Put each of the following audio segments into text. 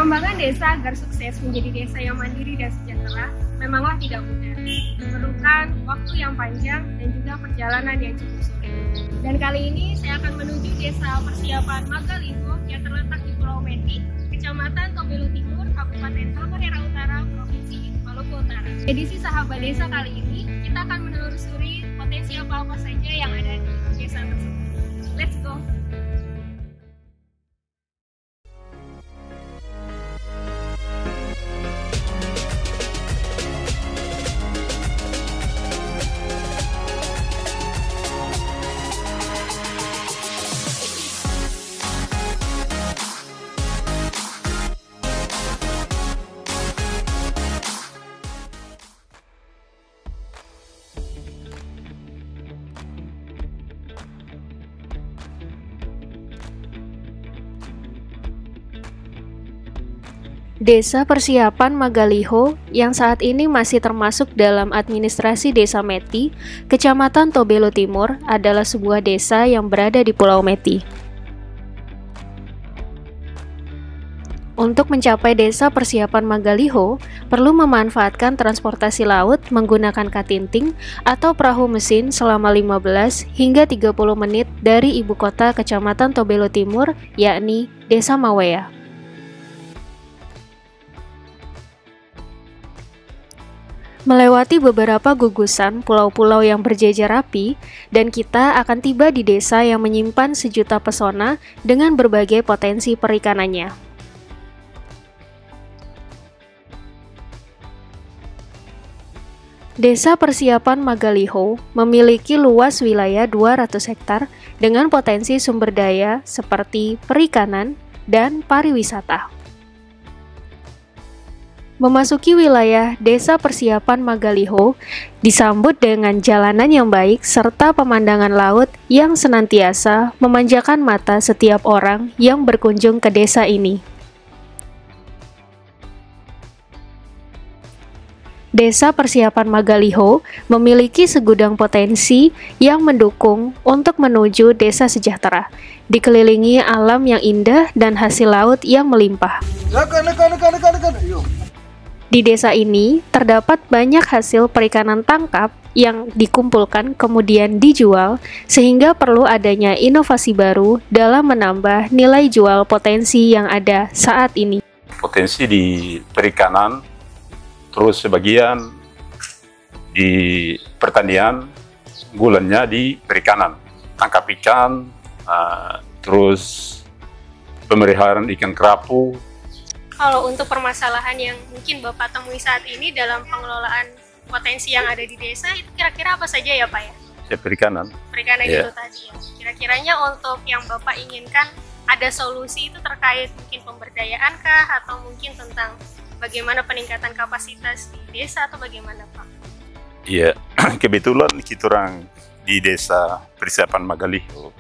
Pengembangan desa agar sukses menjadi desa yang mandiri dan sejahtera memanglah tidak mudah. Memerlukan waktu yang panjang dan juga perjalanan yang cukup sulit. Dan kali ini saya akan menuju desa persiapan Magaliho yang terletak di Pulau Meti, Kecamatan Tobelo Timur, Kabupaten Halmahera Utara, Provinsi Maluku Utara. Edisi Sahabat Desa kali ini, kita akan menelusuri potensi apa-apa saja yang ada di desa tersebut. Let's go! Desa Persiapan Magaliho yang saat ini masih termasuk dalam administrasi Desa Meti, Kecamatan Tobelo Timur adalah sebuah desa yang berada di Pulau Meti. Untuk mencapai Desa Persiapan Magaliho, perlu memanfaatkan transportasi laut menggunakan katinting atau perahu mesin selama 15 hingga 30 menit dari ibu kota Kecamatan Tobelo Timur, yakni Desa Mawea. Melewati beberapa gugusan pulau-pulau yang berjejer rapi, dan kita akan tiba di desa yang menyimpan sejuta pesona dengan berbagai potensi perikanannya. Desa Persiapan Magaliho memiliki luas wilayah 200 hektar dengan potensi sumber daya seperti perikanan dan pariwisata. Memasuki wilayah Desa Persiapan Magaliho disambut dengan jalanan yang baik serta pemandangan laut yang senantiasa memanjakan mata setiap orang yang berkunjung ke desa ini. Desa Persiapan Magaliho memiliki segudang potensi yang mendukung untuk menuju desa sejahtera, dikelilingi alam yang indah dan hasil laut yang melimpah. Di desa ini terdapat banyak hasil perikanan tangkap yang dikumpulkan kemudian dijual, sehingga perlu adanya inovasi baru dalam menambah nilai jual potensi yang ada saat ini. Potensi di perikanan, terus sebagian di pertanian, bulannya di perikanan, tangkap ikan, terus pemeliharaan ikan kerapu. Kalau untuk permasalahan yang mungkin Bapak temui saat ini dalam pengelolaan potensi yang ada di desa, itu kira-kira apa saja ya Pak ya? Perikanan. Perikanan itu tadi ya. Kira-kiranya untuk yang Bapak inginkan ada solusi itu terkait mungkin pemberdayaan kah? Atau mungkin tentang bagaimana peningkatan kapasitas di desa atau bagaimana Pak? Iya, kebetulan kita orang di Desa Persiapan Magaliho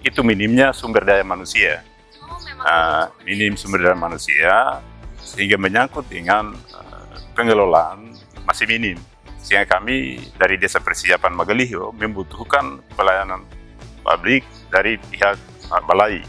itu minimnya sumber daya manusia. Minim sumber daya manusia, sehingga menyangkut dengan pengelolaan masih minim, sehingga kami dari Desa Persiapan Magaliho membutuhkan pelayanan publik dari pihak balai.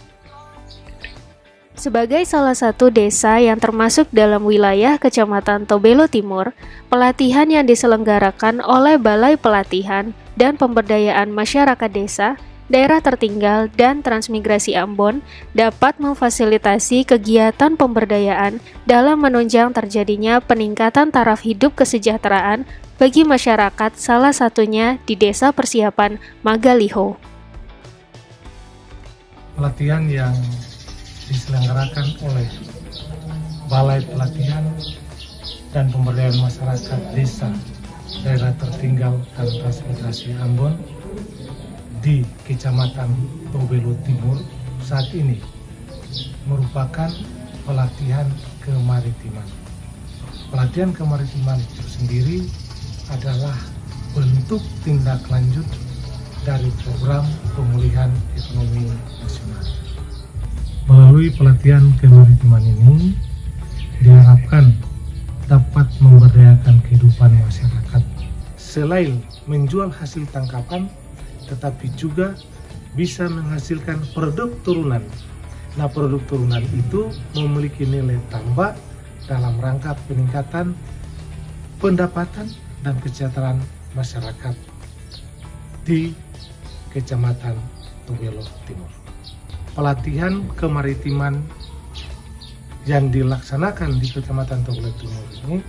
Sebagai salah satu desa yang termasuk dalam wilayah Kecamatan Tobelo Timur, pelatihan yang diselenggarakan oleh Balai Pelatihan dan Pemberdayaan Masyarakat Desa, Daerah Tertinggal, dan Transmigrasi Ambon dapat memfasilitasi kegiatan pemberdayaan dalam menunjang terjadinya peningkatan taraf hidup kesejahteraan bagi masyarakat, salah satunya di Desa Persiapan Magaliho. Pelatihan yang diselenggarakan oleh Balai Pelatihan dan Pemberdayaan Masyarakat Desa, Daerah Tertinggal, dan Transmigrasi Ambon di Kecamatan Tobelo Timur saat ini merupakan pelatihan kemaritiman. Pelatihan kemaritiman itu sendiri adalah bentuk tindak lanjut dari program pemulihan ekonomi nasional. Melalui pelatihan kemaritiman ini diharapkan dapat memberdayakan kehidupan masyarakat. Selain menjual hasil tangkapan, tetapi juga bisa menghasilkan produk turunan Nah, produk turunan itu memiliki nilai tambah dalam rangka peningkatan pendapatan dan kesejahteraan masyarakat di Kecamatan Tobelo Timur. Pelatihan kemaritiman yang dilaksanakan di Kecamatan Tobelo Timur ini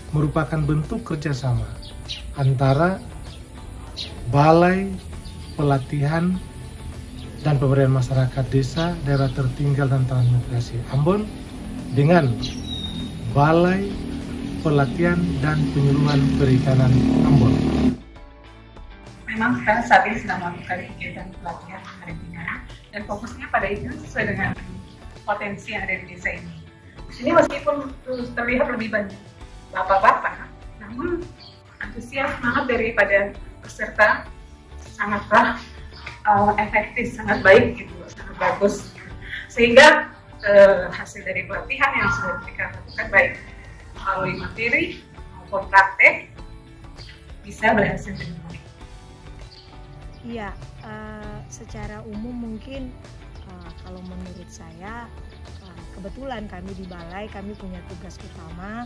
merupakan bentuk kerjasama antara Balai Pelatihan dan Pemberdayaan Masyarakat Desa Daerah Tertinggal dan Transmigrasi Ambon dengan Balai Pelatihan dan Penyuluhan Perikanan Ambon. Memang sekarang saat ini sedang melakukan kegiatan pelatihan kemaritiman dan fokusnya pada itu sesuai dengan potensi yang ada di desa ini. Di sini meskipun terlihat lebih banyak bapak-bapak, namun antusias semangat daripada peserta sangatlah efektif, sangat baik gitu, sangat bagus. Sehingga hasil dari pelatihan yang sudah mereka lakukan baik melalui materi maupun praktek bisa berhasil dengan baik. Iya, secara umum mungkin kalau menurut saya kebetulan kami di balai kami punya tugas utama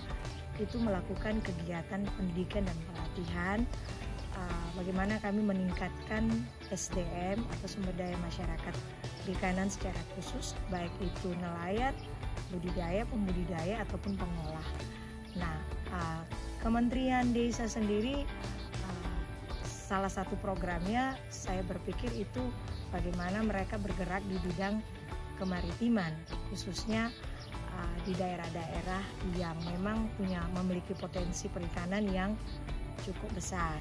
itu melakukan kegiatan pendidikan dan pelatihan bagaimana kami meningkatkan SDM atau sumber daya masyarakat perikanan secara khusus baik itu nelayan, budidaya, pembudidaya ataupun pengolah. Nah, Kementerian Desa sendiri salah satu programnya saya berpikir itu bagaimana mereka bergerak di bidang kemaritiman khususnya di daerah-daerah yang memang memiliki potensi perikanan yang cukup besar.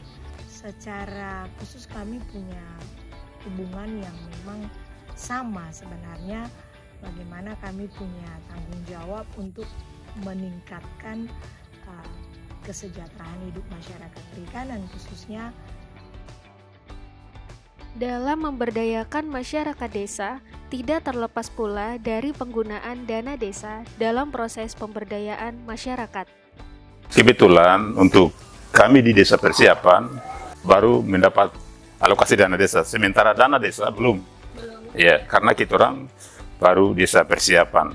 Secara khusus kami punya hubungan yang memang sama sebenarnya bagaimana kami punya tanggung jawab untuk meningkatkan kesejahteraan hidup masyarakat perikanan khususnya. Dalam memberdayakan masyarakat desa, tidak terlepas pula dari penggunaan dana desa dalam proses pemberdayaan masyarakat. Kebetulan untuk kami di Desa Persiapan baru mendapat alokasi dana desa, sementara dana desa belum. Ya, karena kita orang baru Desa Persiapan,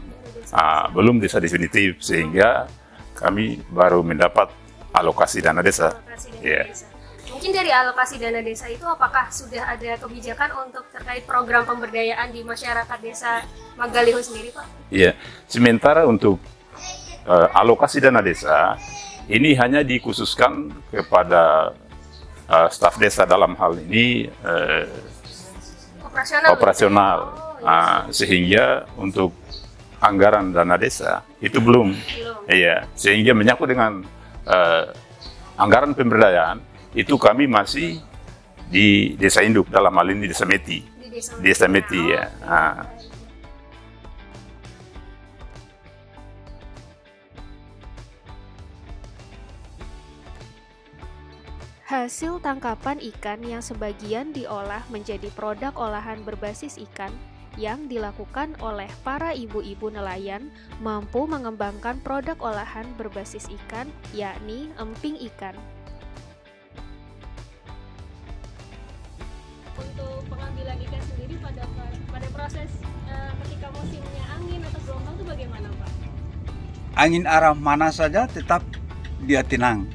belum desa definitif, sehingga kami baru mendapat alokasi dana desa. Desa. Mungkin dari alokasi dana desa itu apakah sudah ada kebijakan untuk terkait program pemberdayaan di masyarakat desa Magaliho sendiri, Pak? Iya, sementara untuk alokasi dana desa ini hanya dikhususkan kepada staf desa dalam hal ini operasional. Sehingga untuk anggaran dana desa itu belum. Iya, sehingga menyangkut dengan anggaran pemberdayaan itu kami masih di desa induk, dalam hal ini desa Meti. Desa Meti ya. Hasil tangkapan ikan yang sebagian diolah menjadi produk olahan berbasis ikan yang dilakukan oleh para ibu-ibu nelayan mampu mengembangkan produk olahan berbasis ikan, yakni emping ikan. Untuk pengambilan ikan sendiri pada proses ketika musimnya angin atau gelombang itu bagaimana, Pak? Angin arah mana saja tetap dia tenang.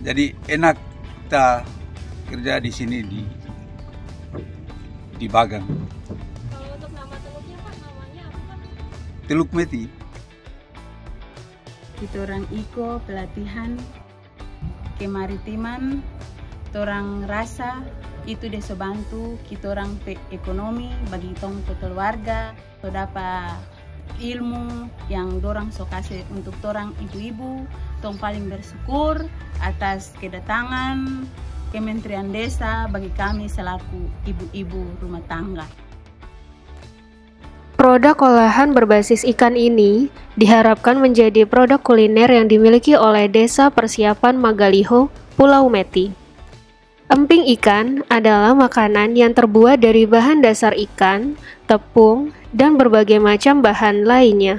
Jadi enak kita kerja di sini di Bagan. Kalau untuk nama teluknya, Pak, namanya apa, Pak? Teluk Meti. Kita orang iko pelatihan kemaritiman, orang rasa itu desa bantu kita orang ekonomi bagi tong keluarga, so dapat ilmu yang dorang so kasih untuk orang ibu-ibu. Tong paling bersyukur atas kedatangan Kementerian Desa bagi kami selaku ibu-ibu rumah tangga. Produk olahan berbasis ikan ini diharapkan menjadi produk kuliner yang dimiliki oleh Desa Persiapan Magaliho, Pulau Meti. Emping ikan adalah makanan yang terbuat dari bahan dasar ikan, tepung, dan berbagai macam bahan lainnya.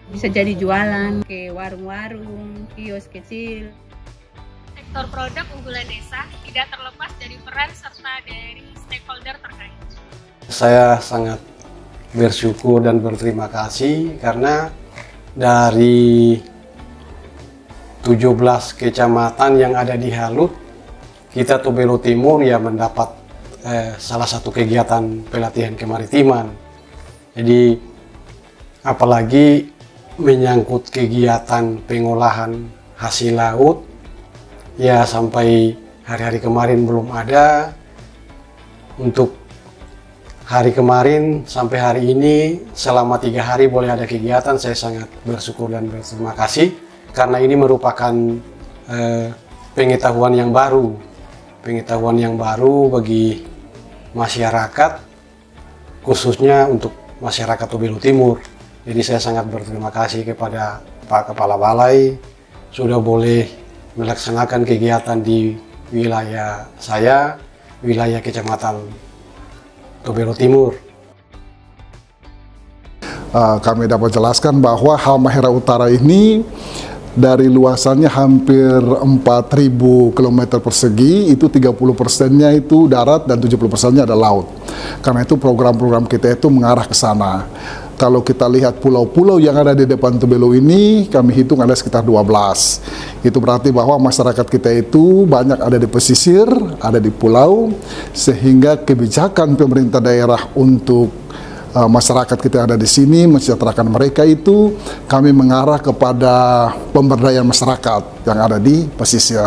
Bisa jadi jualan ke warung-warung, kios kecil. faktor produk unggulan desa tidak terlepas dari peran serta dari stakeholder terkait. Saya sangat bersyukur dan berterima kasih karena dari 17 kecamatan yang ada di Halut, kita Tobelo Timur ya mendapat salah satu kegiatan pelatihan kemaritiman. Jadi apalagi menyangkut kegiatan pengolahan hasil laut, ya sampai hari-hari kemarin belum ada. Untuk hari kemarin sampai hari ini selama 3 hari boleh ada kegiatan, saya sangat bersyukur dan berterima kasih karena ini merupakan pengetahuan yang baru bagi masyarakat, khususnya untuk masyarakat Tobelo Timur. Jadi saya sangat berterima kasih kepada Pak Kepala Balai sudah boleh melaksanakan kegiatan di wilayah saya, wilayah Kecamatan Tobelo Timur. Kami dapat jelaskan bahwa Halmahera Utara ini dari luasannya hampir 4.000 km persegi, itu 30%-nya itu darat dan 70%-nya ada laut. Karena itu program-program kita itu mengarah ke sana. Kalau kita lihat pulau-pulau yang ada di depan Tobelo ini, kami hitung ada sekitar 12. Itu berarti bahwa masyarakat kita itu banyak ada di pesisir, ada di pulau, sehingga kebijakan pemerintah daerah untuk masyarakat kita ada di sini, mensejahterakan mereka itu kami mengarah kepada pemberdayaan masyarakat yang ada di pesisir.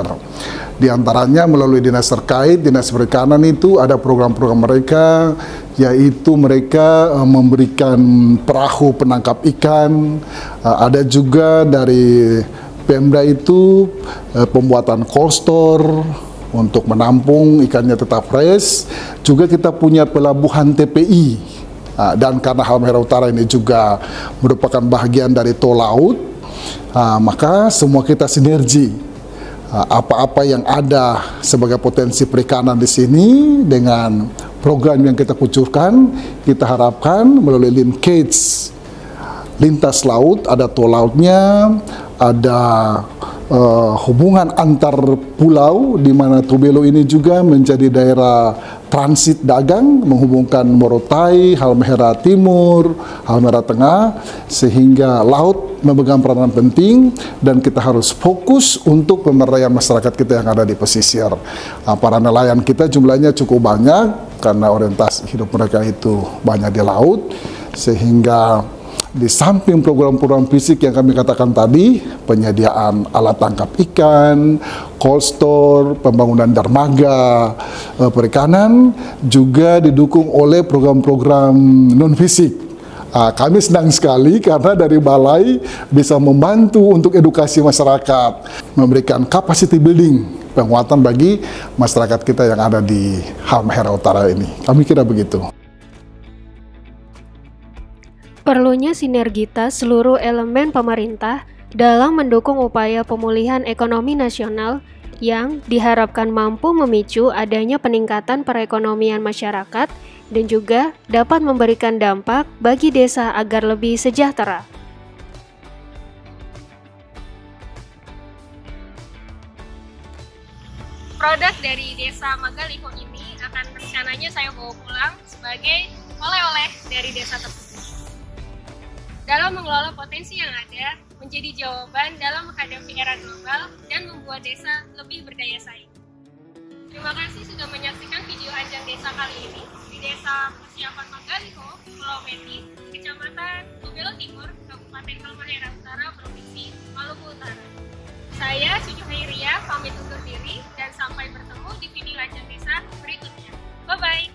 Di antaranya melalui dinas terkait, dinas perikanan itu ada program-program mereka, yaitu mereka memberikan perahu penangkap ikan, ada juga dari Pemda itu pembuatan cold store untuk menampung ikannya tetap fresh. Juga kita punya pelabuhan TPI. Dan karena Halmahera Utara ini juga merupakan bagian dari tol laut, maka semua kita sinergi. Apa-apa yang ada sebagai potensi perikanan di sini dengan program yang kita kucurkan, kita harapkan melalui linkage lintas laut, ada tol lautnya, ada hubungan antar pulau, di mana Tobelo ini juga menjadi daerah transit dagang menghubungkan Morotai, Halmahera Timur, Halmahera Tengah, sehingga laut memegang peranan penting dan kita harus fokus untuk pemberdayaan masyarakat kita yang ada di pesisir. Para nelayan kita jumlahnya cukup banyak karena orientasi hidup mereka itu banyak di laut, sehingga di samping program-program fisik yang kami katakan tadi, penyediaan alat tangkap ikan, cold store, pembangunan dermaga perikanan, juga didukung oleh program-program non-fisik. Kami senang sekali karena dari Balai bisa membantu untuk edukasi masyarakat, memberikan capacity building, penguatan bagi masyarakat kita yang ada di Halmahera Utara ini. Kami kira begitu. Perlunya sinergitas seluruh elemen pemerintah dalam mendukung upaya pemulihan ekonomi nasional yang diharapkan mampu memicu adanya peningkatan perekonomian masyarakat dan juga dapat memberikan dampak bagi desa agar lebih sejahtera. Produk dari Desa Magaliho ini akan rencananya saya bawa pulang sebagai oleh-oleh dari desa tersebut. Dalam mengelola potensi yang ada, menjadi jawaban dalam menghadapi era global dan membuat desa lebih berdaya saing. Terima kasih sudah menyaksikan video Ajang Desa kali ini di Desa Persiapan Magaliho, Pulau Meti, Kecamatan Tobelo Timur, Kabupaten Halmahera Utara, Provinsi Maluku Utara. Saya Cucu Hairia, pamit undur diri dan sampai bertemu di video Ajang Desa berikutnya. Bye-bye!